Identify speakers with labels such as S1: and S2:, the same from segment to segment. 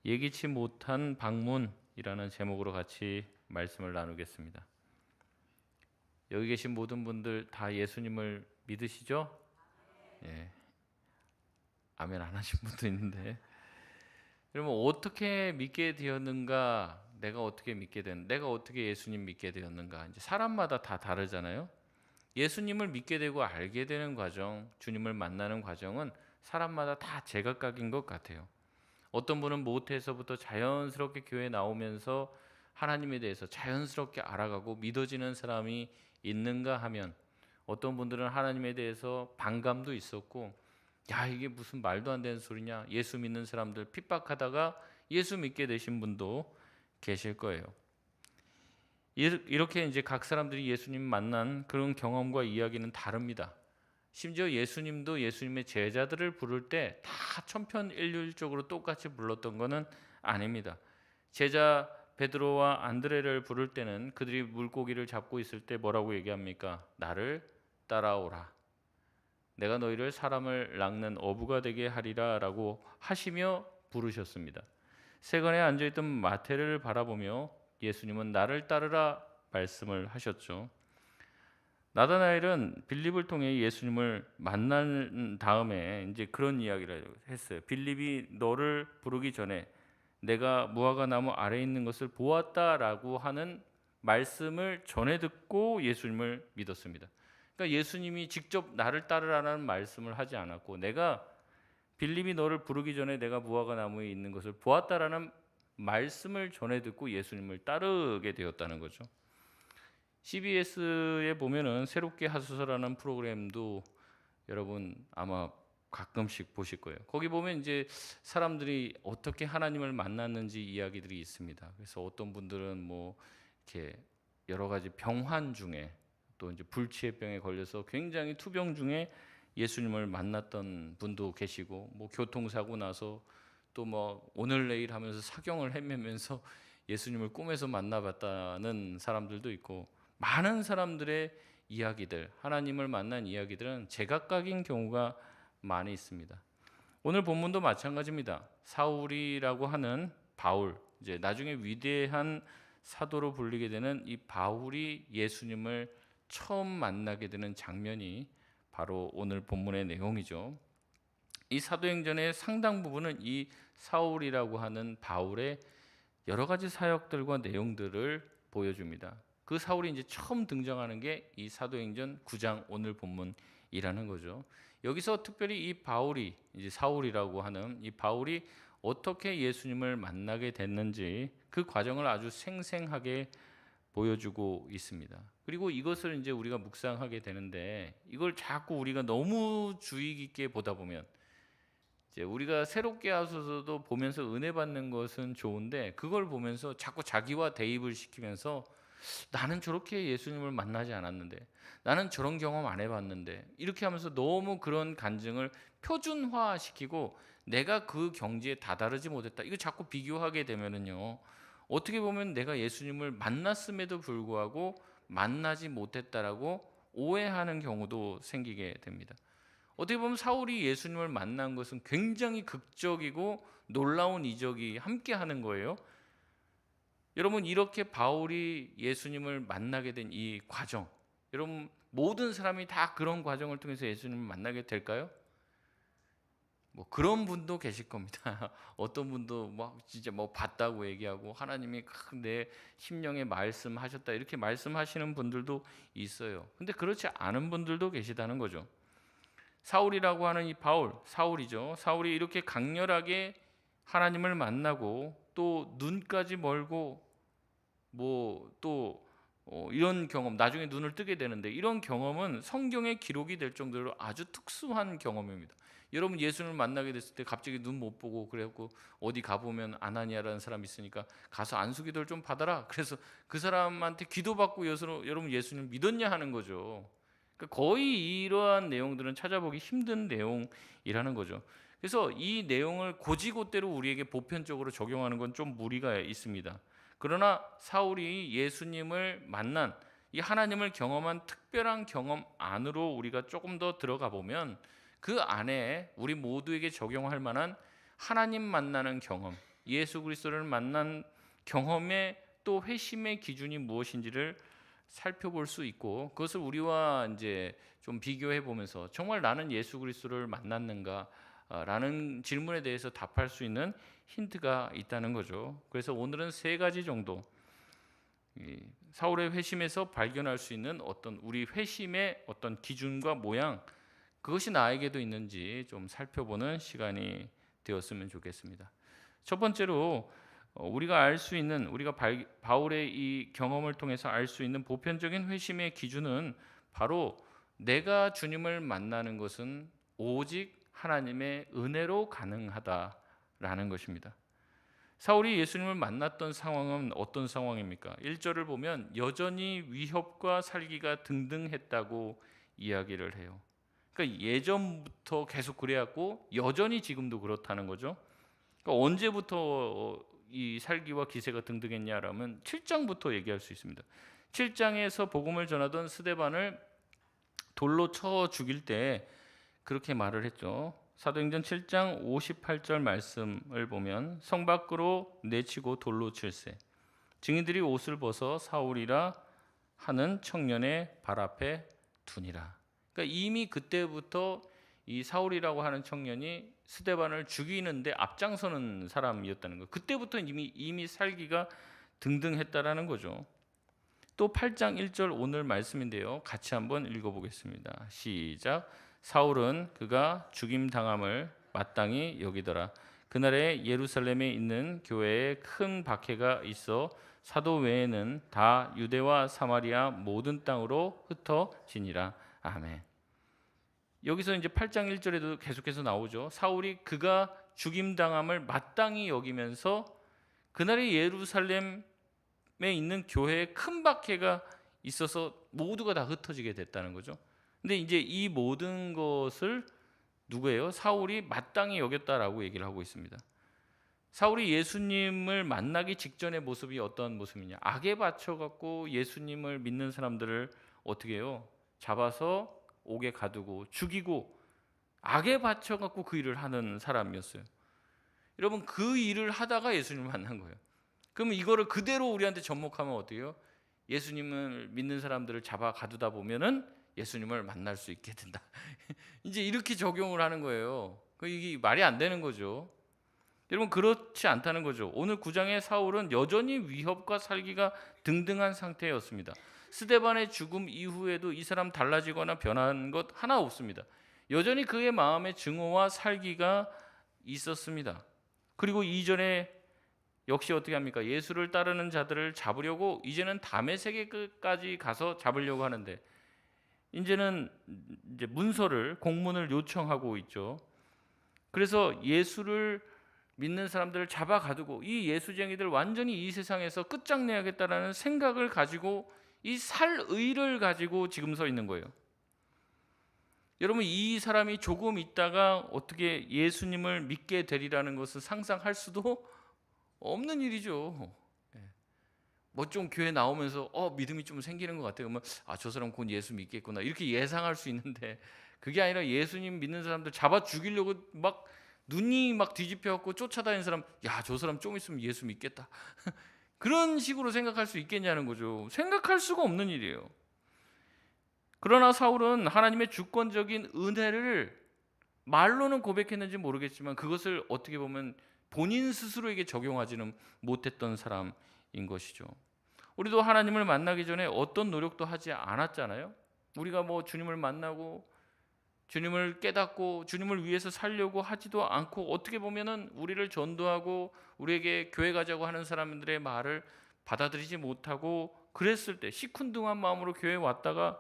S1: 예기치 못한 방문이라는 제목으로 같이 말씀을 나누겠습니다. 여기 계신 모든 분들 다 예수님을 믿으시죠? 예. 아멘 안 하신 분도 있는데. 여러분 어떻게 믿게 되었는가? 내가 어떻게 예수님 믿게 되었는가? 이제 사람마다 다 다르잖아요. 예수님을 믿게 되고 알게 되는 과정, 주님을 만나는 과정은 사람마다 다 제각각인 것 같아요. 어떤 분은 모태에서부터 자연스럽게 교회에 나오면서 하나님에 대해서 자연스럽게 알아가고 믿어지는 사람이 있는가 하면, 어떤 분들은 하나님에 대해서 반감도 있었고, 야 이게 무슨 말도 안 되는 소리냐, 예수 믿는 사람들 핍박하다가 예수 믿게 되신 분도 계실 거예요. 이렇게 이제 각 사람들이 예수님 만난 그런 경험과 이야기는 다릅니다. 심지어 예수님도 예수님의 제자들을 부를 때 다 천편일률적으로 똑같이 불렀던 것은 아닙니다. 제자 베드로와 안드레를 부를 때는 그들이 물고기를 잡고 있을 때 뭐라고 얘기합니까? 나를 따라오라. 내가 너희를 사람을 낚는 어부가 되게 하리라 라고 하시며 부르셨습니다. 세간에 앉아있던 마태를 바라보며 예수님은 나를 따르라 말씀을 하셨죠. 나다나엘은 빌립을 통해 예수님을 만난 다음에 이제 그런 이야기를 했어요. 빌립이 너를 부르기 전에 내가 무화과 나무 아래에 있는 것을 보았다라고 하는 말씀을 전해 듣고 예수님을 믿었습니다. 그러니까 예수님이 직접 나를 따르라는 말씀을 하지 않았고, 내가 빌립이 너를 부르기 전에 내가 무화과 나무에 있는 것을 보았다라는 말씀을 전해 듣고 예수님을 따르게 되었다는 거죠. CBS에 보면은 새롭게 하소서라는 프로그램도 여러분 아마 가끔씩 보실 거예요. 거기 보면 이제 사람들이 어떻게 하나님을 만났는지 이야기들이 있습니다. 그래서 어떤 분들은 뭐 이렇게 여러 가지 병환 중에, 또 이제 불치의 병에 걸려서 굉장히 투병 중에 예수님을 만났던 분도 계시고, 뭐 교통사고 나서 또 뭐 오늘 내일 하면서 사경을 헤매면서 예수님을 꿈에서 만나봤다는 사람들도 있고, 많은 사람들의 이야기들, 하나님을 만난 이야기들은 제각각인 경우가 많이 있습니다. 오늘 본문도 마찬가지입니다. 사울이라고 하는 바울, 이제 나중에 위대한 사도로 불리게 되는 이 바울이 예수님을 처음 만나게 되는 장면이 바로 오늘 본문의 내용이죠. 이 사도행전의 상당 부분은 이 사울이라고 하는 바울의 여러 가지 사역들과 내용들을 보여줍니다. 그 사울이 이제 처음 등장하는 게 이 사도행전 9장 오늘 본문이라는 거죠. 여기서 특별히 이 바울이, 이제 사울이라고 하는 이 바울이 어떻게 예수님을 만나게 됐는지 그 과정을 아주 생생하게 보여주고 있습니다. 그리고 이것을 이제 우리가 묵상하게 되는데, 이걸 자꾸 우리가 너무 주의 깊게 보다 보면, 이제 우리가 새롭게 하소서도 보면서 은혜 받는 것은 좋은데, 그걸 보면서 자꾸 자기와 대입을 시키면서 나는 저렇게 예수님을 만나지 않았는데, 나는 저런 경험 안 해봤는데, 이렇게 하면서 너무 그런 간증을 표준화시키고 내가 그 경지에 다다르지 못했다, 이거 자꾸 비교하게 되면은요, 어떻게 보면 내가 예수님을 만났음에도 불구하고 만나지 못했다라고 오해하는 경우도 생기게 됩니다. 어떻게 보면 사울이 예수님을 만난 것은 굉장히 극적이고 놀라운 이적이 함께 하는 거예요. 여러분, 이렇게 바울이 예수님을 만나게 된 이 과정, 여러분 모든 사람이 다 그런 과정을 통해서 예수님을 만나게 될까요? 뭐 그런 분도 계실 겁니다. 어떤 분도 막 진짜 뭐 봤다고 얘기하고 하나님이 내 심령에 말씀하셨다 이렇게 말씀하시는 분들도 있어요. 근데 그렇지 않은 분들도 계시다는 거죠. 사울이라고 하는 이 바울, 사울이죠. 사울이 이렇게 강렬하게 하나님을 만나고 또 눈까지 멀고 뭐또 이런 경험, 나중에 눈을 뜨게 되는데, 이런 경험은 성경에 기록이 될 정도로 아주 특수한 경험입니다. 여러분 예수님을 만나게 됐을 때 갑자기 눈 못 보고 그래갖고 어디 가보면 아나니아라는 사람이 있으니까 가서 안수기도를 좀 받아라, 그래서 그 사람한테 기도받고 여러분 예수님 믿었냐 하는 거죠. 그러니까 거의 이러한 내용들은 찾아보기 힘든 내용이라는 거죠. 그래서 이 내용을 곧이곧대로 우리에게 보편적으로 적용하는 건 좀 무리가 있습니다. 그러나 사울이 예수님을 만난 이 하나님을 경험한 특별한 경험 안으로 우리가 조금 더 들어가 보면, 그 안에 우리 모두에게 적용할 만한 하나님 만나는 경험, 예수 그리스도를 만난 경험의 또 회심의 기준이 무엇인지를 살펴볼 수 있고, 그것을 우리와 이제 좀 비교해 보면서 정말 나는 예수 그리스도를 만났는가 라는 질문에 대해서 답할 수 있는 힌트가 있다는 거죠. 그래서 오늘은 세 가지 정도 사울의 회심에서 발견할 수 있는 어떤 우리 회심의 어떤 기준과 모양, 그것이 나에게도 있는지 좀 살펴보는 시간이 되었으면 좋겠습니다. 첫 번째로 우리가 알 수 있는, 우리가 바울의 이 경험을 통해서 알 수 있는 보편적인 회심의 기준은 바로 내가 주님을 만나는 것은 오직 하나님의 은혜로 가능하다라는 것입니다. 사울이 예수님을 만났던 상황은 어떤 상황입니까? 1절을 보면 여전히 위협과 살기가 등등했다고 이야기를 해요. 그러니까 예전부터 계속 그래왔고 여전히 지금도 그렇다는 거죠. 그러니까 언제부터 이 살기와 기세가 등등했냐라면 7장부터 얘기할 수 있습니다. 7장에서 복음을 전하던 스데반을 돌로 쳐 죽일 때 그렇게 말을 했죠. 사도행전 7장 58절 말씀을 보면 성 밖으로 내치고 돌로 칠세, 증인들이 옷을 벗어 사울이라 하는 청년의 발 앞에 두니라. 그러니까 이미 그때부터 이 사울이라고 하는 청년이 스데반을 죽이는데 앞장서는 사람이었다는 거. 그때부터 이미 살기가 등등했다라는 거죠. 또 8장 1절 오늘 말씀인데요. 같이 한번 읽어보겠습니다. 시작. 사울은 그가 죽임 당함을 마땅히 여기더라. 그날에 예루살렘에 있는 교회에 큰 박해가 있어 사도 외에는 다 유대와 사마리아 모든 땅으로 흩어지니라. 아멘. 여기서 이제 8장 1절에도 계속해서 나오죠. 사울이 그가 죽임 당함을 마땅히 여기면서 그날에 예루살렘에 있는 교회에 큰 박해가 있어서 모두가 다 흩어지게 됐다는 거죠. 근데 이제 이 모든 것을 누구예요? 사울이 마땅히 여겼다라고 얘기를 하고 있습니다. 사울이 예수님을 만나기 직전의 모습이 어떤 모습이냐? 악에 받쳐갖고 예수님을 믿는 사람들을 어떻게 해요? 잡아서 옥에 가두고 죽이고 악에 받쳐갖고 그 일을 하는 사람이었어요. 여러분, 그 일을 하다가 예수님을 만난 거예요. 그러면 이거를 그대로 우리한테 접목하면 어때요? 예수님을 믿는 사람들을 잡아 가두다 보면은 예수님을 만날 수 있게 된다. 이제 이렇게 적용을 하는 거예요. 이게 말이 안 되는 거죠. 여러분, 그렇지 않다는 거죠. 오늘 9장의 사울은 여전히 위협과 살기가 등등한 상태였습니다. 스데반의 죽음 이후에도 이 사람 달라지거나 변한 것 하나 없습니다. 여전히 그의 마음에 증오와 살기가 있었습니다. 그리고 이전에 역시 어떻게 합니까? 예수를 따르는 자들을 잡으려고 이제는 다메섹에까지 가서 잡으려고 하는데 이제는 이제 공문을 요청하고 있죠. 그래서 예수를 믿는 사람들을 잡아 가두고 이 예수쟁이들 완전히 이 세상에서 끝장내야겠다라는 생각을 가지고 이 살의를 가지고 지금 서 있는 거예요. 여러분, 이 사람이 조금 있다가 어떻게 예수님을 믿게 되리라는 것을 상상할 수도 없는 일이죠. 뭐 좀 교회 나오면서 믿음이 좀 생기는 것 같아요. 그러면 저 사람 곧 예수 믿겠구나 이렇게 예상할 수 있는데, 그게 아니라 예수님 믿는 사람들 잡아 죽이려고 막 눈이 막 뒤집혀갖고 쫓아다니는 사람, 저 사람 좀 있으면 예수 믿겠다. 그런 식으로 생각할 수 있겠냐는 거죠. 생각할 수가 없는 일이에요. 그러나 사울은 하나님의 주권적인 은혜를 말로는 고백했는지 모르겠지만 그것을 어떻게 보면 본인 스스로에게 적용하지는 못했던 사람인 것이죠. 우리도 하나님을 만나기 전에 어떤 노력도 하지 않았잖아요. 우리가 뭐 주님을 만나고 주님을 깨닫고 주님을 위해서 살려고 하지도 않고, 어떻게 보면은 우리를 전도하고 우리에게 교회 가자고 하는 사람들의 말을 받아들이지 못하고 그랬을 때 시큰둥한 마음으로 교회에 왔다가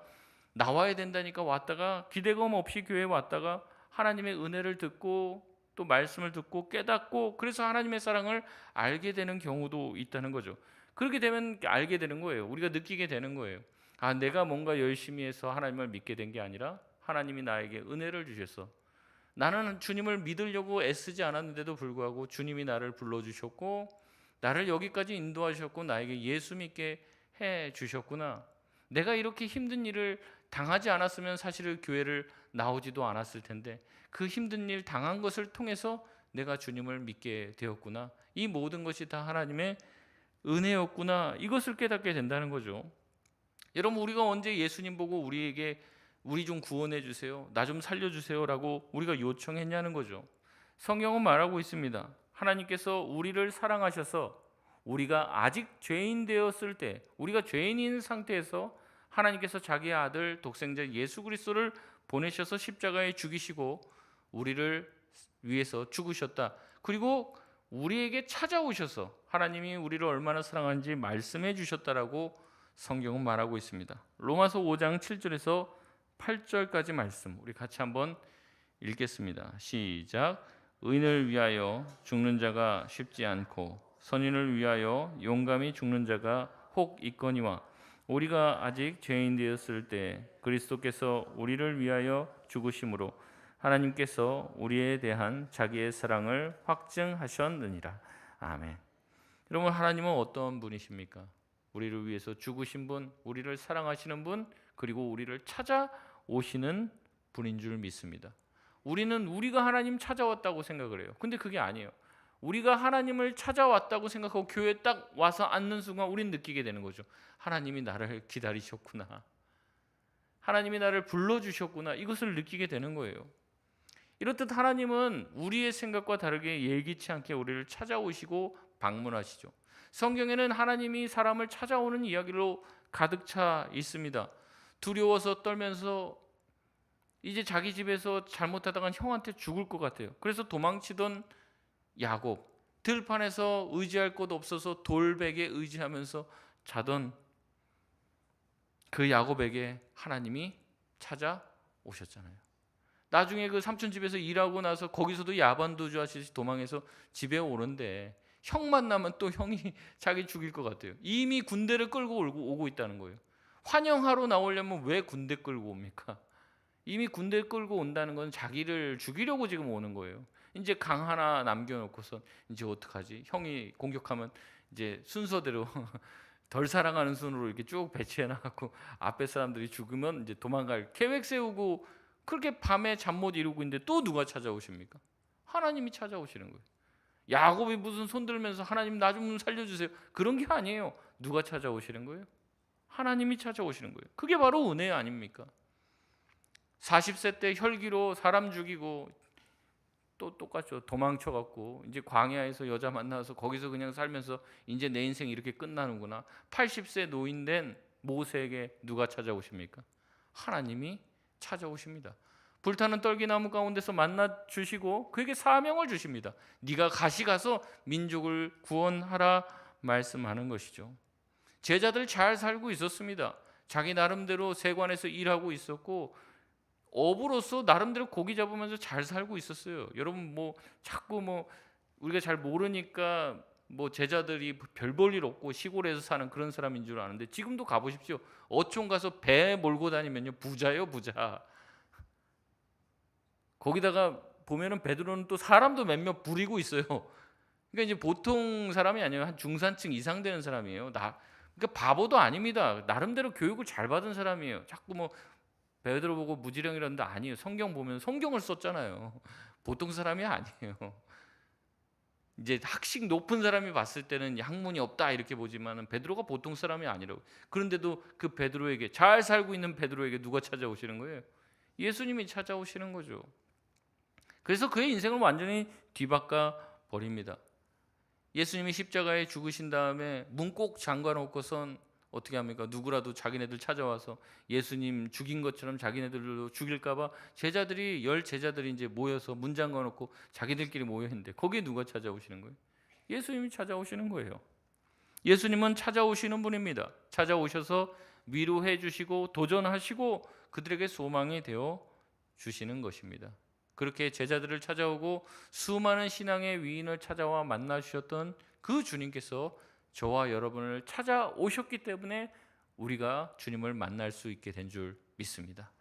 S1: 나와야 된다니까 왔다가 기대감 없이 교회에 왔다가 하나님의 은혜를 듣고 또 말씀을 듣고 깨닫고 그래서 하나님의 사랑을 알게 되는 경우도 있다는 거죠. 그렇게 되면 알게 되는 거예요. 우리가 느끼게 되는 거예요. 내가 뭔가 열심히 해서 하나님을 믿게 된 게 아니라 하나님이 나에게 은혜를 주셨어. 나는 주님을 믿으려고 애쓰지 않았는데도 불구하고 주님이 나를 불러주셨고 나를 여기까지 인도하셨고 나에게 예수 믿게 해주셨구나. 내가 이렇게 힘든 일을 당하지 않았으면 사실은 교회를 나오지도 않았을 텐데 그 힘든 일 당한 것을 통해서 내가 주님을 믿게 되었구나. 이 모든 것이 다 하나님의 은혜였구나. 이것을 깨닫게 된다는 거죠. 여러분, 우리가 언제 예수님 보고 우리에게 우리 좀 구원해 주세요, 나 좀 살려 주세요라고 우리가 요청했냐는 거죠. 성경은 말하고 있습니다. 하나님께서 우리를 사랑하셔서 우리가 아직 죄인 되었을 때, 우리가 죄인인 상태에서 하나님께서 자기의 아들 독생자 예수 그리스도를 보내셔서 십자가에 죽이시고 우리를 위해서 죽으셨다. 그리고 우리에게 찾아오셔서 하나님이 우리를 얼마나 사랑하는지 말씀해 주셨다라고 성경은 말하고 있습니다. 로마서 5장 7절에서 8절까지 말씀 우리 같이 한번 읽겠습니다. 시작. 의인을 위하여 죽는 자가 쉽지 않고 선인을 위하여 용감히 죽는 자가 혹 있거니와 우리가 아직 죄인 되었을 때 그리스도께서 우리를 위하여 죽으심으로 하나님께서 우리에 대한 자기의 사랑을 확증하셨느니라. 아멘. 여러분, 하나님은 어떤 분이십니까? 우리를 위해서 죽으신 분, 우리를 사랑하시는 분, 그리고 우리를 찾아오시는 분인 줄 믿습니다. 우리는 우리가 하나님 찾아왔다고 생각을 해요. 근데 그게 아니에요. 우리가 하나님을 찾아왔다고 생각하고 교회에 딱 와서 앉는 순간 우리는 느끼게 되는 거죠. 하나님이 나를 기다리셨구나. 하나님이 나를 불러주셨구나. 이것을 느끼게 되는 거예요. 이렇듯 하나님은 우리의 생각과 다르게 예기치 않게 우리를 찾아오시고 방문하시죠. 성경에는 하나님이 사람을 찾아오는 이야기로 가득 차 있습니다. 두려워서 떨면서 이제 자기 집에서 잘못하다가 형한테 죽을 것 같아요. 그래서 도망치던 야곱, 들판에서 의지할 곳 없어서 돌베개 의지하면서 자던 그 야곱에게 하나님이 찾아오셨잖아요. 나중에 그 삼촌 집에서 일하고 나서 거기서도 야반도주하시듯이 도망해서 집에 오는데 형 만나면 또 형이 자기 죽일 것 같아요. 이미 군대를 끌고 오고 있다는 거예요. 환영하러 나오려면 왜 군대 끌고 옵니까? 이미 군대 끌고 온다는 건 자기를 죽이려고 지금 오는 거예요. 이제 강 하나 남겨놓고서 이제 어떡하지? 형이 공격하면 이제 순서대로 덜 사랑하는 순으로 이렇게 쭉 배치해놔갖고 앞에 사람들이 죽으면 이제 도망갈 계획 세우고 그렇게 밤에 잠 못 이루고 있는데 또 누가 찾아오십니까? 하나님이 찾아오시는 거예요. 야곱이 무슨 손 들면서 하나님 나 좀 살려주세요, 그런 게 아니에요. 누가 찾아오시는 거예요? 하나님이 찾아오시는 거예요. 그게 바로 은혜 아닙니까? 40세 때 혈기로 사람 죽이고 또 똑같죠. 도망쳐갖고 이제 광야에서 여자 만나서 거기서 그냥 살면서 이제 내 인생 이렇게 끝나는구나. 80세 노인된 모세에게 누가 찾아오십니까? 하나님이 찾아오십니다. 불타는 떨기나무 가운데서 만나 주시고 그에게 사명을 주십니다. 네가 가시 가서 민족을 구원하라 말씀하는 것이죠. 제자들 잘 살고 있었습니다. 자기 나름대로 세관에서 일하고 있었고 어부로서 나름대로 고기 잡으면서 잘 살고 있었어요. 여러분 뭐 자꾸 뭐 우리가 잘 모르니까 뭐 제자들이 별 볼 일 없고 시골에서 사는 그런 사람인 줄 아는데 지금도 가보십시오. 어촌 가서 배 몰고 다니면요 부자예요, 부자. 거기다가 보면은 베드로는 또 사람도 몇몇 부리고 있어요. 그러니까 이제 보통 사람이 아니에요. 한 중산층 이상 되는 사람이에요. 그러니까 바보도 아닙니다. 나름대로 교육을 잘 받은 사람이에요. 자꾸 뭐 베드로 보고 무지령이라는데 아니에요. 성경 보면 성경을 썼잖아요. 보통 사람이 아니에요. 이제 학식 높은 사람이 봤을 때는 학문이 없다 이렇게 보지만은 베드로가 보통 사람이 아니라고. 그런데도 그 베드로에게, 잘 살고 있는 베드로에게 누가 찾아오시는 거예요? 예수님이 찾아오시는 거죠. 그래서 그의 인생을 완전히 뒤바꿔 버립니다. 예수님이 십자가에 죽으신 다음에 문 꼭 잠가 놓고선 어떻게 합니까? 누구라도 자기네들 찾아와서 예수님 죽인 것처럼 자기네들도 죽일까 봐 제자들이, 10제자들이 이제 모여서 문 잠가 놓고 자기들끼리 모여 있는데 거기에 누가 찾아오시는 거예요? 예수님이 찾아오시는 거예요. 예수님은 찾아오시는 분입니다. 찾아오셔서 위로해 주시고 도전하시고 그들에게 소망이 되어 주시는 것입니다. 그렇게 제자들을 찾아오고 수많은 신앙의 위인을 찾아와 만나 주셨던 그 주님께서 저와 여러분을 찾아오셨기 때문에 우리가 주님을 만날 수 있게 된 줄 믿습니다.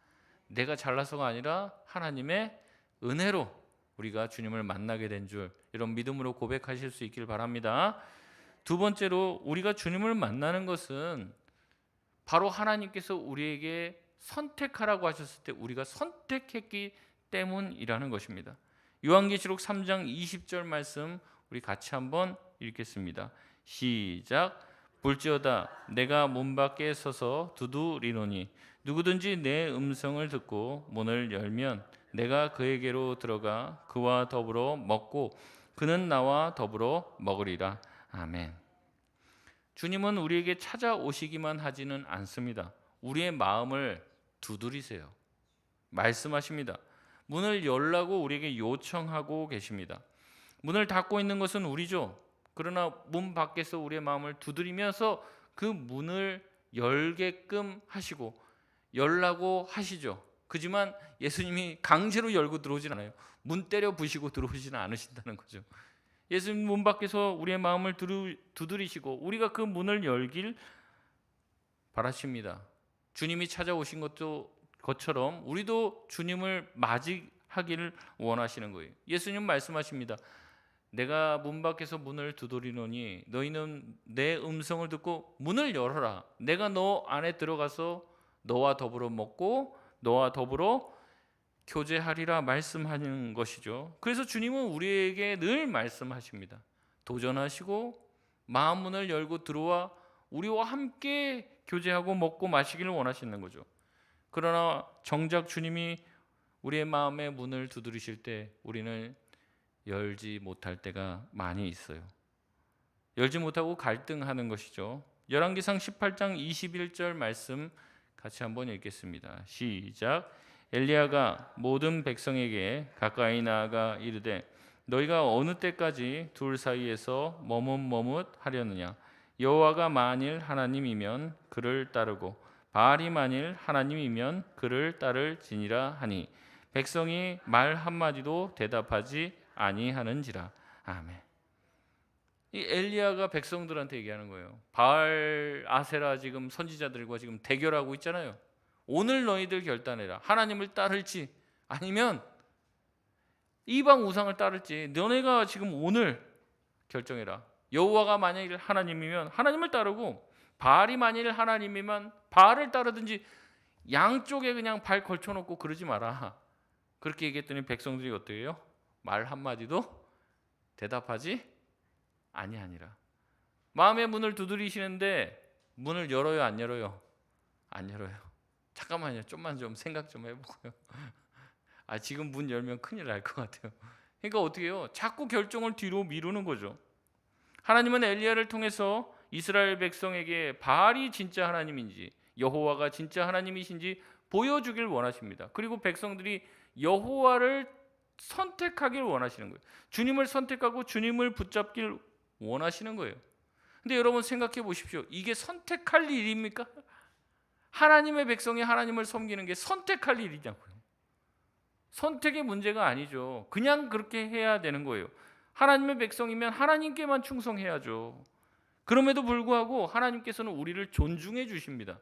S1: 내가 잘나서가 아니라 하나님의 은혜로 우리가 주님을 만나게 된 줄, 이런 믿음으로 고백하실 수 있길 바랍니다. 두 번째로, 우리가 주님을 만나는 것은 바로 하나님께서 우리에게 선택하라고 하셨을 때 우리가 선택했기 때문이라는 것입니다. 요한계시록 3장 20절 말씀 우리 같이 한번 읽겠습니다. 시작. 볼지어다 내가 문 밖에 서서 두드리노니 누구든지 내 음성을 듣고 문을 열면 내가 그에게로 들어가 그와 더불어 먹고 그는 나와 더불어 먹으리라. 아멘. 주님은 우리에게 찾아오시기만 하지는 않습니다. 우리의 마음을 두드리세요. 말씀하십니다. 문을 열라고 우리에게 요청하고 계십니다. 문을 닫고 있는 것은 우리죠. 그러나 문 밖에서 우리의 마음을 두드리면서 그 문을 열게끔 하시고 열라고 하시죠. 그지만 예수님이 강제로 열고 들어오진 않아요. 문 때려 부시고 들어오지는 않으신다는 거죠. 예수님 문 밖에서 우리의 마음을 두드리시고 우리가 그 문을 열길 바라십니다. 주님이 찾아오신 것처럼 우리도 주님을 맞이하기를 원하시는 거예요. 예수님 말씀하십니다. 내가 문 밖에서 문을 두드리노니 너희는 내 음성을 듣고 문을 열어라. 내가 너 안에 들어가서 너와 더불어 먹고 너와 더불어 교제하리라 말씀하는 것이죠. 그래서 주님은 우리에게 늘 말씀하십니다. 도전하시고 마음 문을 열고 들어와 우리와 함께 교제하고 먹고 마시기를 원하시는 거죠. 그러나 정작 주님이 우리의 마음의 문을 두드리실 때 우리는 열지 못할 때가 많이 있어요. 열지 못하고 갈등하는 것이죠. 열왕기상 18장 21절 말씀 같이 한번 읽겠습니다. 시작. 엘리야가 모든 백성에게 가까이 나아가 이르되 너희가 어느 때까지 둘 사이에서 머뭇머뭇하려느냐. 여호와가 만일 하나님이면 그를 따르고 바알이 만일 하나님이면 그를 따를지니라 하니 백성이 말 한마디도 대답하지 아니하는지라. 아멘. 이 엘리야가 백성들한테 얘기하는 거예요. 바알 아세라 지금 선지자들과 지금 대결하고 있잖아요. 오늘 너희들 결단해라. 하나님을 따를지 아니면 이방 우상을 따를지 너네가 지금 오늘 결정해라. 여호와가 만일 하나님이면 하나님을 따르고 바알이 만일 하나님이면 바알을 따르든지 양쪽에 그냥 발 걸쳐놓고 그러지 마라. 그렇게 얘기했더니 백성들이 어떻게 해요? 말 한마디도 대답하지 아니하니라. 마음의 문을 두드리시는데 문을 열어요 안 열어요? 안 열어요. 잠깐만요. 좀만 좀 생각 좀 해보고요. 지금 문 열면 큰일 날 것 같아요. 그러니까 어떻게 해요? 자꾸 결정을 뒤로 미루는 거죠. 하나님은 엘리야를 통해서 이스라엘 백성에게 바알이 진짜 하나님인지 여호와가 진짜 하나님이신지 보여주길 원하십니다. 그리고 백성들이 여호와를 선택하길 원하시는 거예요. 주님을 선택하고 주님을 붙잡길 원하시는 거예요. 근데 여러분 생각해 보십시오. 이게 선택할 일입니까? 하나님의 백성이 하나님을 섬기는 게 선택할 일이냐고요. 선택의 문제가 아니죠. 그냥 그렇게 해야 되는 거예요. 하나님의 백성이면 하나님께만 충성해야죠. 그럼에도 불구하고 하나님께서는 우리를 존중해 주십니다.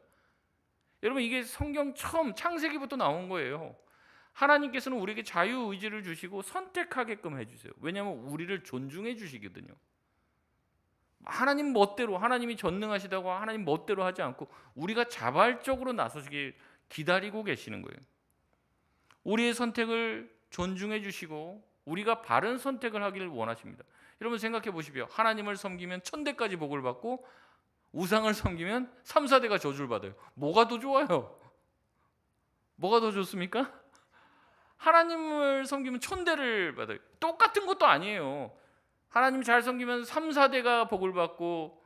S1: 여러분 이게 성경 처음 창세기부터 나온 거예요. 하나님께서는 우리에게 자유의지를 주시고 선택하게끔 해주세요. 왜냐하면 우리를 존중해 주시거든요. 하나님 멋대로 하나님이 전능하시다고 하나님 멋대로 하지 않고 우리가 자발적으로 나서시길 기다리고 계시는 거예요. 우리의 선택을 존중해 주시고 우리가 바른 선택을 하기를 원하십니다. 여러분 생각해 보십시오. 하나님을 섬기면 천대까지 복을 받고 우상을 섬기면 3, 4대가 저주를 받아요. 뭐가 더 좋아요? 뭐가 더 좋습니까? 하나님을 섬기면 천대를 받아요. 똑같은 것도 아니에요. 하나님 잘 섬기면 3, 4대가 복을 받고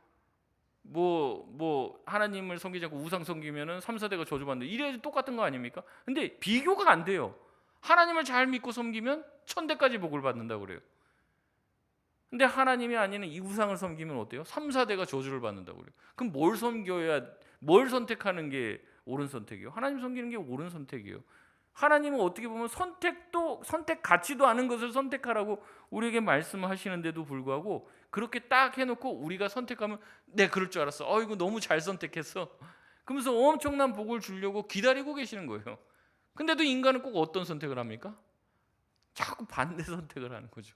S1: 하나님을 섬기지 않고 우상 섬기면은 3, 4대가 저주받는다. 이래도 똑같은 거 아닙니까? 근데 비교가 안 돼요. 하나님을 잘 믿고 섬기면 천대까지 복을 받는다고 그래요. 근데 하나님이 아닌 이 우상을 섬기면 어때요? 3, 4대가 저주를 받는다고 그래요. 그럼 뭘 섬겨야 뭘 선택하는 게 옳은 선택이에요? 하나님 섬기는 게 옳은 선택이에요. 하나님은 어떻게 보면 선택 같지도 않은 것을 선택하라고 우리에게 말씀하시는데도 불구하고 그렇게 딱 해놓고 우리가 선택하면 네 그럴 줄 알았어. 이거 너무 잘 선택했어. 그러면서 엄청난 복을 주려고 기다리고 계시는 거예요. 근데도 인간은 꼭 어떤 선택을 합니까? 자꾸 반대 선택을 하는 거죠.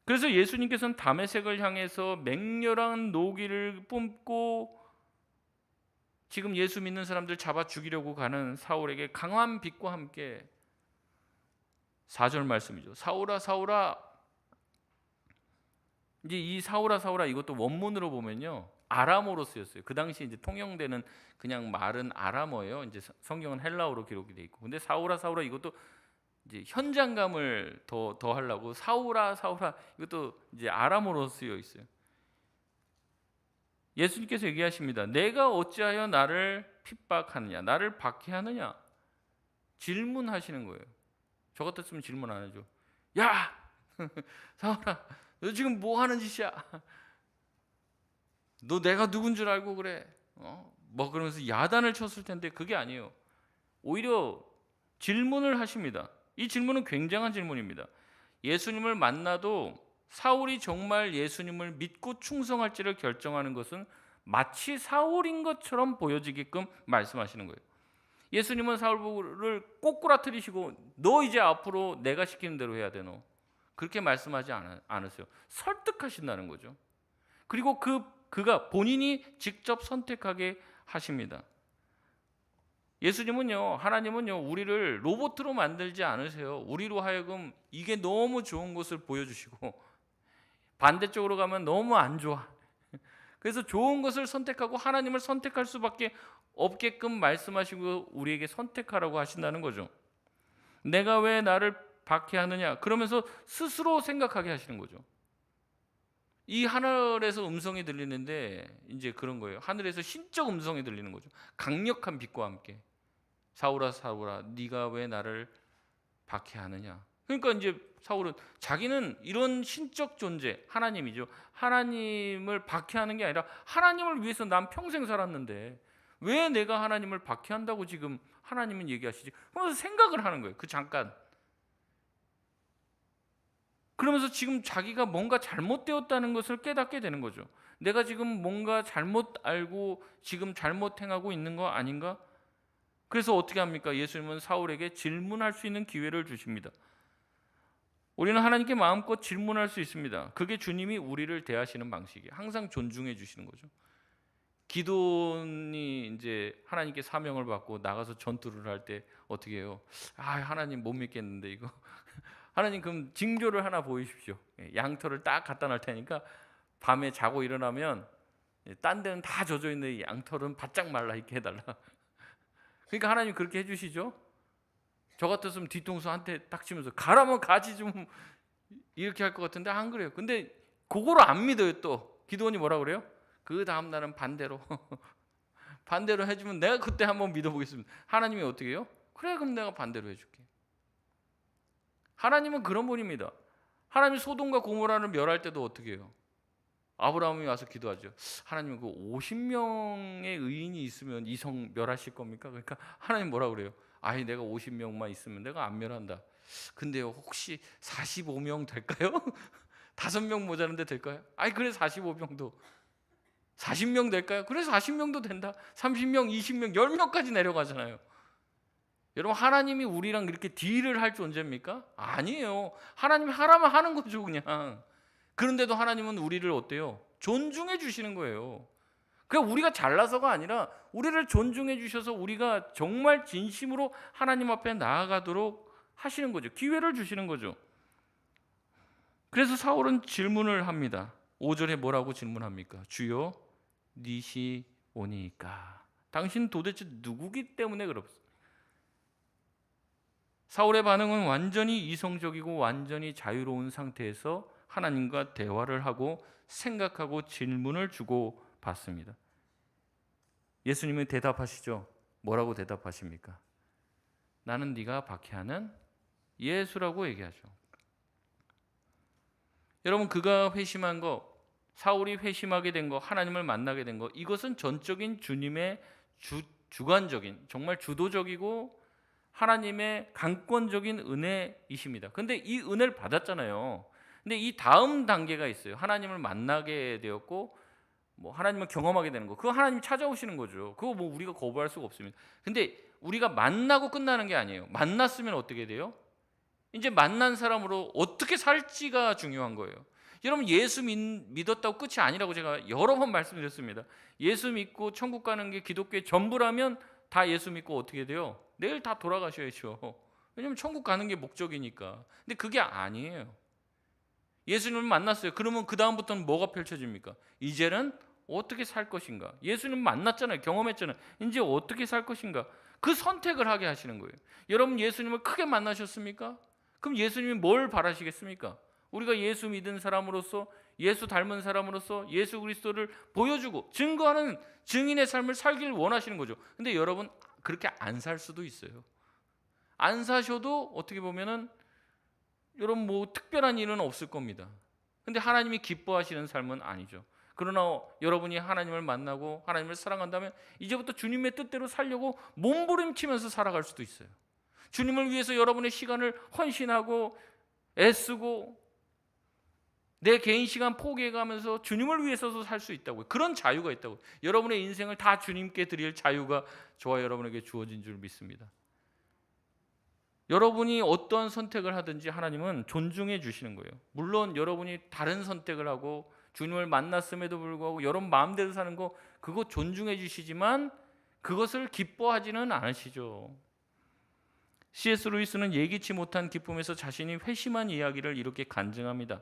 S1: 그래서 예수님께서는 다메섹을 향해서 맹렬한 노기를 뿜고 지금 예수 믿는 사람들 잡아 죽이려고 가는 사울에게 강한 빛과 함께 4절 말씀이죠. 사울아 사울아. 이제 이 사울아 사울아 이것도 원문으로 보면요, 아람어로 쓰였어요. 그 당시 이제 통용되는 그냥 말은 아람어예요. 이제 성경은 헬라어로 기록이 돼 있고. 근데 사울아 사울아 이것도 이제 현장감을 더 하려고 사울아 사울아 이것도 이제 아람어로 쓰여 있어요. 예수님께서 얘기하십니다. 내가 어찌하여 나를 핍박하느냐, 나를 박해하느냐, 질문하시는 거예요. 저 같았으면 질문 안 하죠. 야, 사울아, 너 지금 뭐 하는 짓이야? 너 내가 누군 줄 알고 그래? 뭐 그러면서 야단을 쳤을 텐데 그게 아니에요. 오히려 질문을 하십니다. 이 질문은 굉장한 질문입니다. 예수님을 만나도 사울이 정말 예수님을 믿고 충성할지를 결정하는 것은 마치 사울인 것처럼 보여지게끔 말씀하시는 거예요. 예수님은 사울을 꼬꾸라뜨리시고 너 이제 앞으로 내가 시키는 대로 해야 돼 너. 그렇게 말씀하지 않으세요. 설득하신다는 거죠. 그리고 그가 본인이 직접 선택하게 하십니다. 예수님은요, 하나님은요, 우리를 로봇으로 만들지 않으세요. 우리로 하여금 이게 너무 좋은 것을 보여주시고 반대쪽으로 가면 너무 안 좋아. 그래서 좋은 것을 선택하고 하나님을 선택할 수밖에 없게끔 말씀하시고 우리에게 선택하라고 하신다는 거죠. 내가 왜 나를 박해하느냐? 그러면서 스스로 생각하게 하시는 거죠. 이 하늘에서 음성이 들리는데 이제 그런 거예요. 하늘에서 신적 음성이 들리는 거죠. 강력한 빛과 함께. 사울아 사울아 네가 왜 나를 박해하느냐. 그러니까 이제 사울은 자기는 이런 신적 존재, 하나님이죠. 하나님을 박해하는 게 아니라 하나님을 위해서 난 평생 살았는데 왜 내가 하나님을 박해한다고 지금 하나님은 얘기하시지? 그러면서 생각을 하는 거예요. 그 잠깐. 그러면서 지금 자기가 뭔가 잘못되었다는 것을 깨닫게 되는 거죠. 내가 지금 뭔가 잘못 알고 지금 잘못 행하고 있는 거 아닌가? 그래서 어떻게 합니까? 예수님은 사울에게 질문할 수 있는 기회를 주십니다. 우리는 하나님께 마음껏 질문할 수 있습니다. 그게 주님이 우리를 대하시는 방식이에요. 항상 존중해 주시는 거죠. 기도원이 이제 하나님께 사명을 받고 나가서 전투를 할 때 어떻게 해요? 하나님 못 믿겠는데 이거. 하나님 그럼 징조를 하나 보이십시오. 양털을 딱 갖다 놔 테니까 밤에 자고 일어나면 딴 데는 다 젖어 있는 양털은 바짝 말라 있게 해달라. 그러니까 하나님 그렇게 해주시죠. 저 같았으면 뒤통수 한테 딱 치면서 가라면 가지 좀 이렇게 할 것 같은데 안 그래요. 근데 그거를 안 믿어요. 또 기도원이 뭐라 그래요? 그 다음 날은 반대로 반대로 해주면 내가 그때 한번 믿어보겠습니다. 하나님이 어떻게 해요? 그래 그럼 내가 반대로 해줄게. 하나님은 그런 분입니다. 하나님이 소돔과 고모라를 멸할 때도 어떻게 해요? 아브라함이 와서 기도하죠. 하나님 그 50명의 의인이 있으면 이 성 멸하실 겁니까? 그러니까 하나님 뭐라 그래요? 내가 50명만 있으면 내가 안 멸한다. 근데요 혹시 45명 될까요? 5명 모자란데 될까요? 그래 45명도 40명 될까요? 그래 40명도 된다. 30명, 20명, 10명까지 내려가잖아요. 여러분 하나님이 우리랑 이렇게 딜을 할 존재입니까? 아니에요. 하나님이 하라면 하는 거죠 그냥. 그런데도 하나님은 우리를 어때요? 존중해 주시는 거예요. 그러니까 우리가 잘나서가 아니라 우리를 존중해 주셔서 우리가 정말 진심으로 하나님 앞에 나아가도록 하시는 거죠. 기회를 주시는 거죠. 그래서 사울은 질문을 합니다. 5절에 뭐라고 질문합니까? 주여 니시 오니까. 당신 도대체 누구기 때문에 그렇습니까? 사울의 반응은 완전히 이성적이고 완전히 자유로운 상태에서 하나님과 대화를 하고 생각하고 질문을 주고 받습니다. 예수님은 대답하시죠. 뭐라고 대답하십니까? 나는 네가 박해하는 예수라고 얘기하죠. 여러분 그가 회심한 거, 사울이 회심하게 된 거, 하나님을 만나게 된 거, 이것은 전적인 주님의 주관적인 정말 주도적이고 하나님의 강권적인 은혜이십니다. 근데 이 은혜를 받았잖아요. 근데 이 다음 단계가 있어요. 하나님을 만나게 되었고 하나님을 경험하게 되는 거. 그거 하나님이 찾아오시는 거죠. 그거 우리가 거부할 수가 없습니다. 근데 우리가 만나고 끝나는 게 아니에요. 만났으면 어떻게 돼요? 이제 만난 사람으로 어떻게 살지가 중요한 거예요. 여러분 예수 믿었다고 끝이 아니라고 제가 여러 번 말씀드렸습니다. 예수 믿고 천국 가는 게 기독교의 전부라면 다 예수 믿고 어떻게 돼요? 내일 다 돌아가셔야죠. 왜냐하면 천국 가는 게 목적이니까. 근데 그게 아니에요. 예수님을 만났어요. 그러면 그 다음부터는 뭐가 펼쳐집니까? 이제는 어떻게 살 것인가? 예수님 만났잖아요. 경험했잖아요. 이제 어떻게 살 것인가? 그 선택을 하게 하시는 거예요. 여러분 예수님을 크게 만나셨습니까? 그럼 예수님이 뭘 바라시겠습니까? 우리가 예수 믿은 사람으로서, 예수 닮은 사람으로서 예수 그리스도를 보여주고 증거하는 증인의 삶을 살기를 원하시는 거죠. 근데 여러분 그렇게 안 살 수도 있어요. 안 사셔도 어떻게 보면은 여러분 뭐 특별한 일은 없을 겁니다. 근데 하나님이 기뻐하시는 삶은 아니죠. 그러나 여러분이 하나님을 만나고 하나님을 사랑한다면 이제부터 주님의 뜻대로 살려고 몸부림치면서 살아갈 수도 있어요. 주님을 위해서 여러분의 시간을 헌신하고 애쓰고 내 개인 시간 포기해가면서 주님을 위해서도 살 수 있다고요. 그런 자유가 있다고요. 여러분의 인생을 다 주님께 드릴 자유가 저와 여러분에게 주어진 줄 믿습니다. 여러분이 어떤 선택을 하든지 하나님은 존중해 주시는 거예요. 물론 여러분이 다른 선택을 하고 주님을 만났음에도 불구하고 여러분 마음대로 사는 거 그거 존중해 주시지만 그것을 기뻐하지는 않으시죠. C.S. 루이스는 예기치 못한 기쁨에서 자신이 회심한 이야기를 이렇게 간증합니다.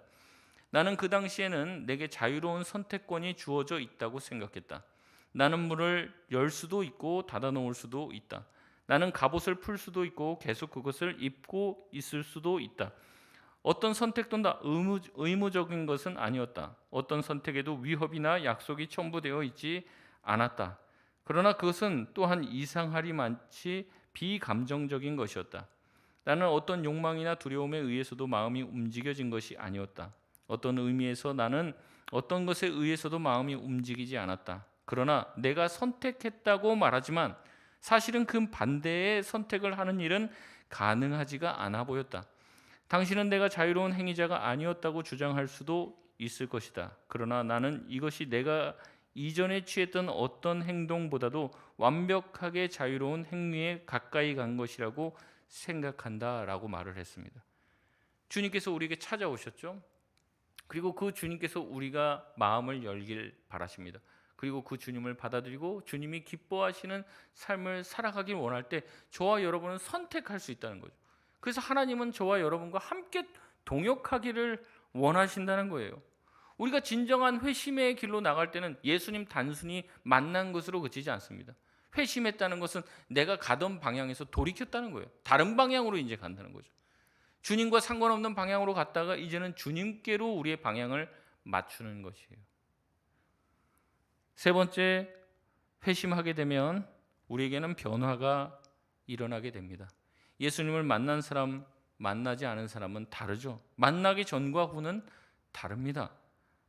S1: 나는 그 당시에는 내게 자유로운 선택권이 주어져 있다고 생각했다. 나는 문을 열 수도 있고 닫아 놓을 수도 있다. 나는 갑옷을 풀 수도 있고 계속 그것을 입고 있을 수도 있다. 어떤 선택도 다 의무적인 것은 아니었다. 어떤 선택에도 위협이나 약속이 첨부되어 있지 않았다. 그러나 그것은 또한 이상하리만치 비감정적인 것이었다. 나는 어떤 욕망이나 두려움에 의해서도 마음이 움직여진 것이 아니었다. 어떤 의미에서 나는 어떤 것에 의해서도 마음이 움직이지 않았다. 그러나 내가 선택했다고 말하지만 사실은 그 반대의 선택을 하는 일은 가능하지가 않아 보였다. 당신은 내가 자유로운 행위자가 아니었다고 주장할 수도 있을 것이다. 그러나 나는 이것이 내가 이전에 취했던 어떤 행동보다도 완벽하게 자유로운 행위에 가까이 간 것이라고 생각한다라고 말을 했습니다. 주님께서 우리에게 찾아오셨죠. 그리고 그 주님께서 우리가 마음을 열길 바라십니다. 그리고 그 주님을 받아들이고 주님이 기뻐하시는 삶을 살아가길 원할 때 저와 여러분은 선택할 수 있다는 거죠. 그래서 하나님은 저와 여러분과 함께 동역하기를 원하신다는 거예요. 우리가 진정한 회심의 길로 나갈 때는 예수님 단순히 만난 것으로 그치지 않습니다. 회심했다는 것은 내가 가던 방향에서 돌이켰다는 거예요. 다른 방향으로 이제 간다는 거죠. 주님과 상관없는 방향으로 갔다가 이제는 주님께로 우리의 방향을 맞추는 것이에요. 세 번째, 회심하게 되면 우리에게는 변화가 일어나게 됩니다. 예수님을 만난 사람, 만나지 않은 사람은 다르죠. 만나기 전과 후는 다릅니다.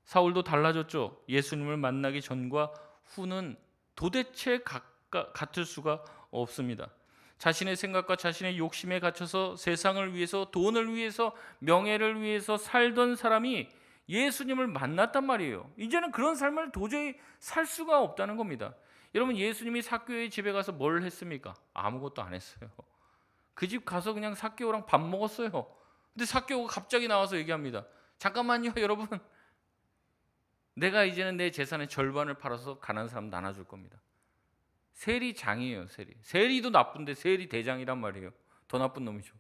S1: 사울도 달라졌죠. 예수님을 만나기 전과 후는 도대체 같을 수가 없습니다. 자신의 생각과 자신의 욕심에 갇혀서 세상을 위해서, 돈을 위해서, 명예를 위해서 살던 사람이 예수님을 만났단 말이에요. 이제는 그런 삶을 도저히 살 수가 없다는 겁니다. 여러분, 예수님이 삭개오의 집에 가서 뭘 했습니까? 아무것도 안 했어요. 그 집 가서 그냥 삭개오랑 밥 먹었어요. 근데 삭개오가 갑자기 나와서 얘기합니다. 잠깐만요, 여러분. 내가 이제는 내 재산의 절반을 팔아서 가난한 사람 나눠줄 겁니다. 세리장이에요, 세리. 세리도 나쁜데 세리 대장이란 말이에요. 더 나쁜 놈이죠.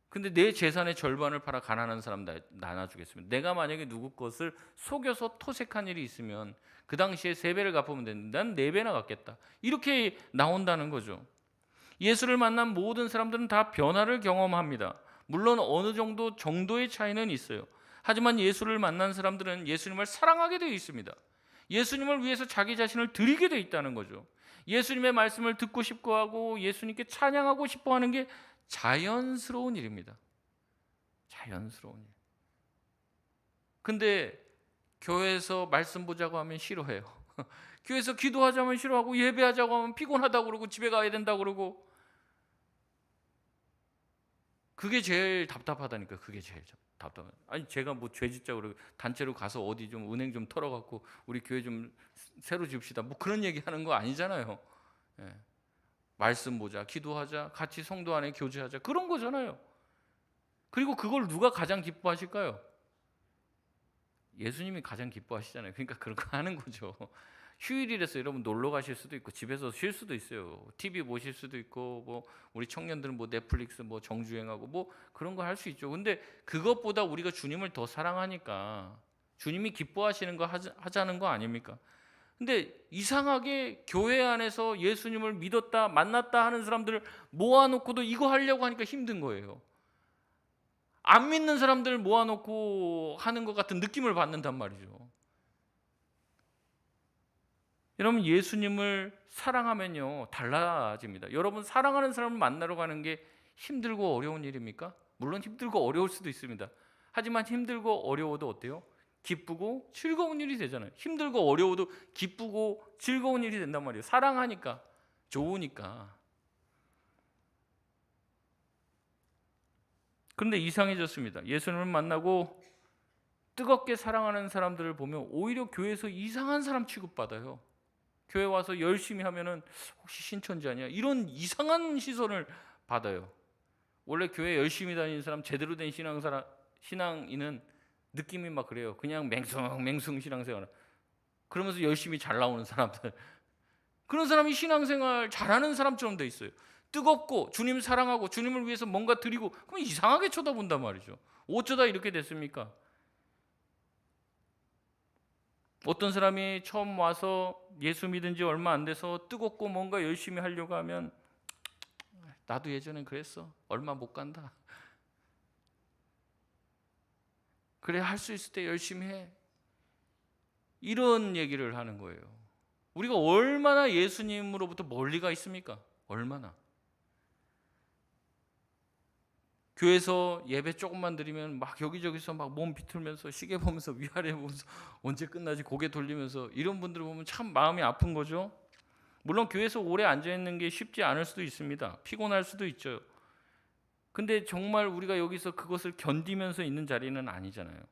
S1: 근데 내 재산의 절반을 팔아 가난한 사람 나눠주겠습니다. 내가 만약에 누구 것을 속여서 토색한 일이 있으면 그 당시에 3배를 갚으면 되는데 난 4배나 갚겠다. 이렇게 나온다는 거죠. 예수를 만난 모든 사람들은 다 변화를 경험합니다. 물론 어느 정도의 차이는 있어요. 하지만 예수를 만난 사람들은 예수님을 사랑하게 되어 있습니다. 예수님을 위해서 자기 자신을 드리게 되어 있다는 거죠. 예수님의 말씀을 듣고 싶어 하고 예수님께 찬양하고 싶어 하는 게 자연스러운 일입니다. 자연스러운 일. 근데 교회에서 말씀 보자고 하면 싫어해요. 교회에서 기도하자면 싫어하고 예배하자고 하면 피곤하다고 그러고 집에 가야 된다고 그러고 그게 제일 답답하다니까. 그게 제일 답답해. 아니 제가 뭐 죄 짓자고 그러고 단체로 가서 어디 좀 은행 좀 털어갖고 우리 교회 좀 새로 지읍시다 뭐 그런 얘기 하는 거 아니잖아요. 예. 말씀 보자, 기도하자, 같이 성도 안에 교제하자 그런 거잖아요. 그리고 그걸 누가 가장 기뻐하실까요? 예수님이 가장 기뻐하시잖아요. 그러니까 그런 거 하는 거죠. 휴일이라서 여러분 놀러 가실 수도 있고 집에서 쉴 수도 있어요. TV 보실 수도 있고 뭐 우리 청년들은 뭐 넷플릭스 뭐 정주행하고 뭐 그런 거 할 수 있죠. 근데 그것보다 우리가 주님을 더 사랑하니까 주님이 기뻐하시는 거 하자는 거 아닙니까? 근데 이상하게 교회 안에서 예수님을 믿었다 만났다 하는 사람들을 모아놓고도 이거 하려고 하니까 힘든 거예요. 안 믿는 사람들 모아놓고 하는 것 같은 느낌을 받는단 말이죠. 여러분 예수님을 사랑하면요 달라집니다. 여러분 사랑하는 사람을 만나러 가는 게 힘들고 어려운 일입니까? 물론 힘들고 어려울 수도 있습니다. 하지만 힘들고 어려워도 어때요? 기쁘고 즐거운 일이 되잖아요. 힘들고 어려워도 기쁘고 즐거운 일이 된단 말이에요. 사랑하니까 좋으니까. 그런데 이상해졌습니다. 예수님을 만나고 뜨겁게 사랑하는 사람들을 보면 오히려 교회에서 이상한 사람 취급받아요. 교회 와서 열심히 하면은 혹시 신천지 아니야? 이런 이상한 시선을 받아요. 원래 교회 열심히 다니는 사람, 제대로 된 신앙인은 느낌이 막 그래요. 그냥 맹숭 신앙생활. 그러면서 열심히 잘 나오는 사람들. 그런 사람이 신앙생활 잘하는 사람처럼 돼 있어요. 뜨겁고 주님 사랑하고 주님을 위해서 뭔가 드리고 그럼 이상하게 쳐다본단 말이죠. 어쩌다 이렇게 됐습니까? 어떤 사람이 처음 와서 예수 믿은 지 얼마 안 돼서 뜨겁고 뭔가 열심히 하려고 하면 나도 예전엔 그랬어. 얼마 못 간다. 그래 할 수 있을 때 열심히 해. 이런 얘기를 하는 거예요. 우리가 얼마나 예수님으로부터 멀리 가 있습니까? 얼마나. 교회에서 예배 조금만 드리면 막 여기저기서 막 몸 비틀면서 시계 보면서 위아래 보면서 언제 끝나지 고개 돌리면서 이런 분들을 보면 참 마음이 아픈 거죠. 물론 교회에서 오래 앉아 있는 게 쉽지 않을 수도 있습니다. 피곤할 수도 있죠. 근데 정말 우리가 여기서 그것을 견디면서 있는 자리는 아니잖아요.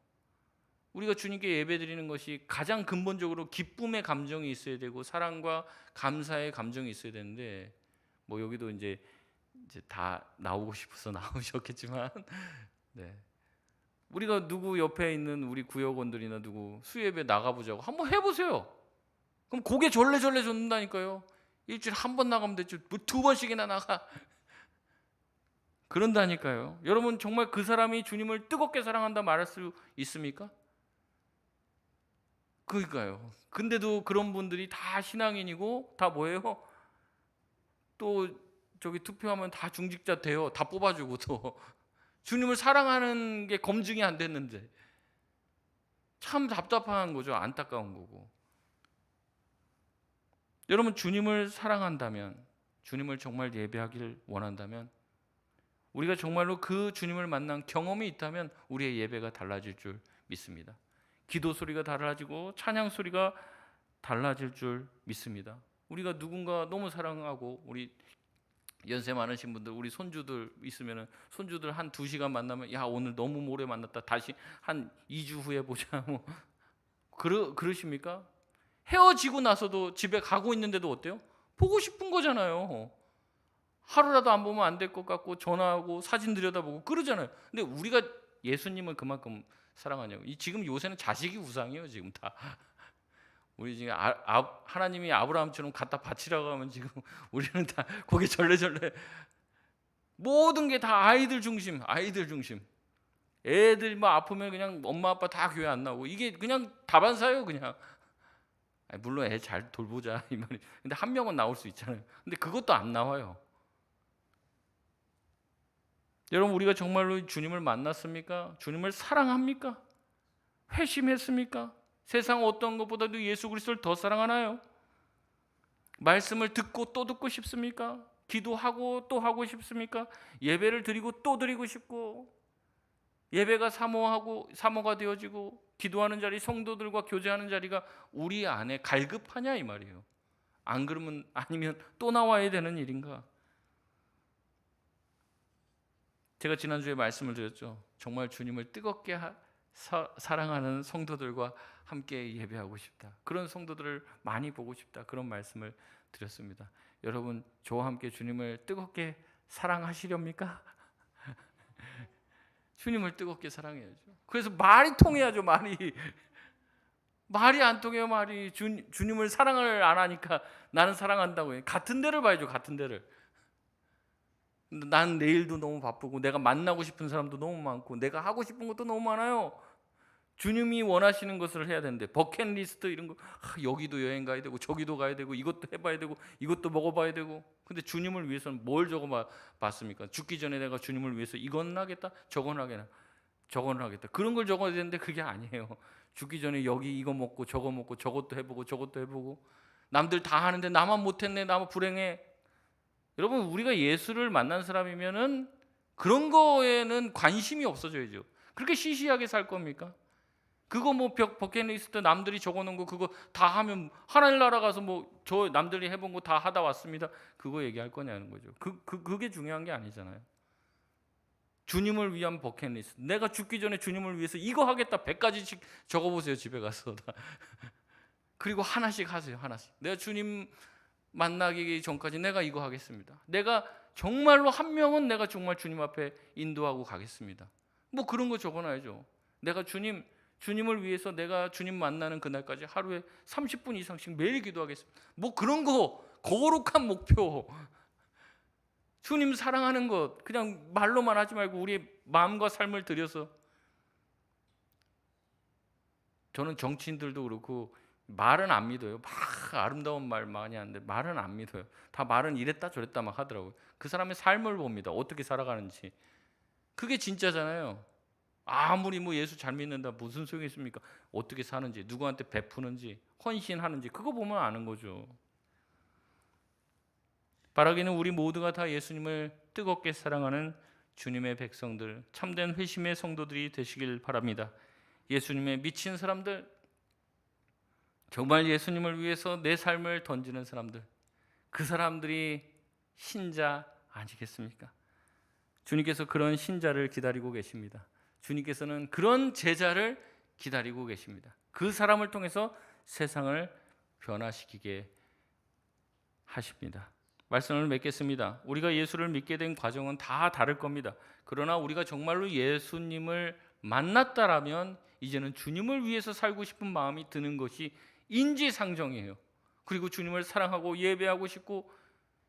S1: 우리가 주님께 예배 드리는 것이 가장 근본적으로 기쁨의 감정이 있어야 되고 사랑과 감사의 감정이 있어야 되는데 뭐 여기도 이제 다 나오고 싶어서 나오셨겠지만 네. 우리가 누구 옆에 있는 우리 구역원들이나 누구 수예배 나가보자고 한번 해보세요. 그럼 고개 절레절레 젓는다니까요. 일주일에 한 번 나가면 됐죠. 뭐 두 번씩이나 나가. 그런다니까요. 여러분 정말 그 사람이 주님을 뜨겁게 사랑한다 말할 수 있습니까? 그러니까요. 근데도 그런 분들이 다 신앙인이고 다 뭐예요? 또 저기 투표하면 다 중직자 돼요. 다 뽑아주고 또 주님을 사랑하는 게 검증이 안 됐는데 참 답답한 거죠. 안타까운 거고. 여러분 주님을 사랑한다면 주님을 정말 예배하기를 원한다면 우리가 정말로 그 주님을 만난 경험이 있다면 우리의 예배가 달라질 줄 믿습니다. 기도 소리가 달라지고 찬양 소리가 달라질 줄 믿습니다. 우리가 누군가 너무 사랑하고 우리 연세 많으신 분들 우리 손주들 있으면은 손주들 한 2시간 만나면 야 오늘 너무 오래 만났다 다시 한 2주 후에 보자 뭐 그러십니까? 헤어지고 나서도 집에 가고 있는데도 어때요? 보고 싶은 거잖아요. 하루라도 안 보면 안 될 것 같고 전화하고 사진 들여다보고 그러잖아요. 근데 우리가 예수님을 그만큼 사랑하냐고. 지금 요새는 자식이 우상이에요. 지금 다 우리 지금 하나님이 아브라함처럼 갖다 바치라고 하면 지금 우리는 다 고개 절레절레 모든 게 다 아이들 중심, 아이들 중심. 애들 뭐 아프면 그냥 엄마 아빠 다 교회 안 나오고 이게 그냥 다반사예요, 그냥. 물론 애 잘 돌보자 이 말이. 근데 한 명은 나올 수 있잖아요. 근데 그것도 안 나와요. 여러분 우리가 정말로 주님을 만났습니까? 주님을 사랑합니까? 회심했습니까? 세상 어떤 것보다도 예수 그리스도를 더 사랑하나요? 말씀을 듣고 또 듣고 싶습니까? 기도하고 또 하고 싶습니까? 예배를 드리고 또 드리고 싶고 예배가 사모가 되어지고 기도하는 자리 성도들과 교제하는 자리가 우리 안에 갈급하냐 이 말이에요. 안 그러면 아니면 또 나와야 되는 일인가? 제가 지난주에 말씀을 드렸죠. 정말 주님을 뜨겁게 사랑하는 성도들과 함께 예배하고 싶다. 그런 성도들을 많이 보고 싶다. 그런 말씀을 드렸습니다. 여러분 저와 함께 주님을 뜨겁게 사랑하시렵니까? 주님을 뜨겁게 사랑해야죠. 그래서 말이 통해야죠. 말이 말이 안 통해요. 말이 주님을 사랑을 안 하니까 나는 사랑한다고 해요. 같은 데를 봐야죠. 같은 데를. 난 내일도 너무 바쁘고 내가 만나고 싶은 사람도 너무 많고 내가 하고 싶은 것도 너무 많아요. 주님이 원하시는 것을 해야 되는데 버킷리스트 이런 거 여기도 여행 가야 되고 저기도 가야 되고 이것도 해봐야 되고 이것도 먹어봐야 되고 근데 주님을 위해서는 뭘 적어봤습니까? 죽기 전에 내가 주님을 위해서 이건 하겠다 저건 하겠다 저건 하겠다 그런 걸 적어야 되는데 그게 아니에요. 죽기 전에 여기 이거 먹고 저것도 해보고 저것도 해보고 남들 다 하는데 나만 못했네 나만 불행해. 여러분 우리가 예수를 만난 사람이면은 그런 거에는 관심이 없어져야죠. 그렇게 시시하게 살 겁니까? 그거 뭐 버킷리스트 남들이 적어놓은 거 그거 다 하면 하나님 나라 가서 뭐 저 남들이 해본 거 다 하다 왔습니다. 그거 얘기할 거냐는 거죠. 그게 중요한 게 아니잖아요. 주님을 위한 버킷리스트. 내가 죽기 전에 주님을 위해서 이거 하겠다 100가지씩 적어보세요 집에 가서. 그리고 하나씩 하세요. 하나씩. 내가 주님 만나기 전까지 내가 이거 하겠습니다. 내가 정말로 한 명은 내가 정말 주님 앞에 인도하고 가겠습니다. 뭐 그런 거 적어놔야죠. 내가 주님을 위해서 내가 주님 만나는 그날까지 하루에 30분 이상씩 매일 기도하겠습니다. 뭐 그런 거 거룩한 목표. 주님 사랑하는 것 그냥 말로만 하지 말고 우리의 마음과 삶을 들여서. 저는 정치인들도 그렇고 말은 안 믿어요. 막 아름다운 말 많이 하는데 말은 안 믿어요. 다 말은 이랬다 저랬다 막 하더라고요. 그 사람의 삶을 봅니다. 어떻게 살아가는지. 그게 진짜잖아요. 아무리 뭐 예수 잘 믿는다 무슨 소용이 있습니까? 어떻게 사는지 누구한테 베푸는지 헌신하는지 그거 보면 아는 거죠. 바라기는 우리 모두가 다 예수님을 뜨겁게 사랑하는 주님의 백성들 참된 회심의 성도들이 되시길 바랍니다. 예수님에 미친 사람들 정말 예수님을 위해서 내 삶을 던지는 사람들 그 사람들이 신자 아니겠습니까? 주님께서 그런 신자를 기다리고 계십니다. 주님께서는 그런 제자를 기다리고 계십니다. 그 사람을 통해서 세상을 변화시키게 하십니다. 말씀을 맺겠습니다. 우리가 예수를 믿게 된 과정은 다 다를 겁니다. 그러나 우리가 정말로 예수님을 만났다라면 이제는 주님을 위해서 살고 싶은 마음이 드는 것이 인지상정이에요. 그리고 주님을 사랑하고 예배하고 싶고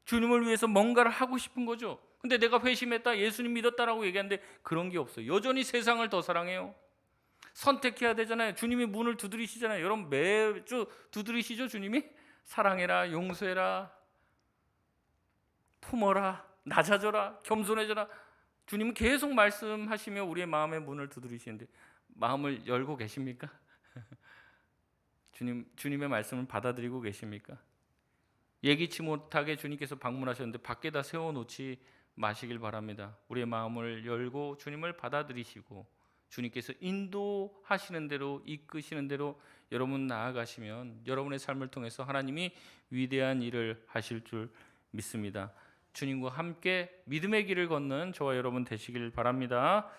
S1: 주님을 위해서 뭔가를 하고 싶은 거죠. 근데 내가 회심했다 예수님 믿었다라고 얘기하는데 그런 게 없어요. 여전히 세상을 더 사랑해요. 선택해야 되잖아요. 주님이 문을 두드리시잖아요. 여러분 매주 두드리시죠. 주님이 사랑해라 용서해라 품어라 낮아져라 겸손해져라. 주님은 계속 말씀하시며 우리의 마음의 문을 두드리시는데 마음을 열고 계십니까? 주님의 말씀을 받아들이고 계십니까? 예기치 못하게 주님께서 방문하셨는데 밖에다 세워놓지 마시길 바랍니다. 우리의 마음을 열고 주님을 받아들이시고 주님께서 인도하시는 대로 이끄시는 대로 여러분 나아가시면 여러분의 삶을 통해서 하나님이 위대한 일을 하실 줄 믿습니다. 주님과 함께 믿음의 길을 걷는 저와 여러분 되시길 바랍니다.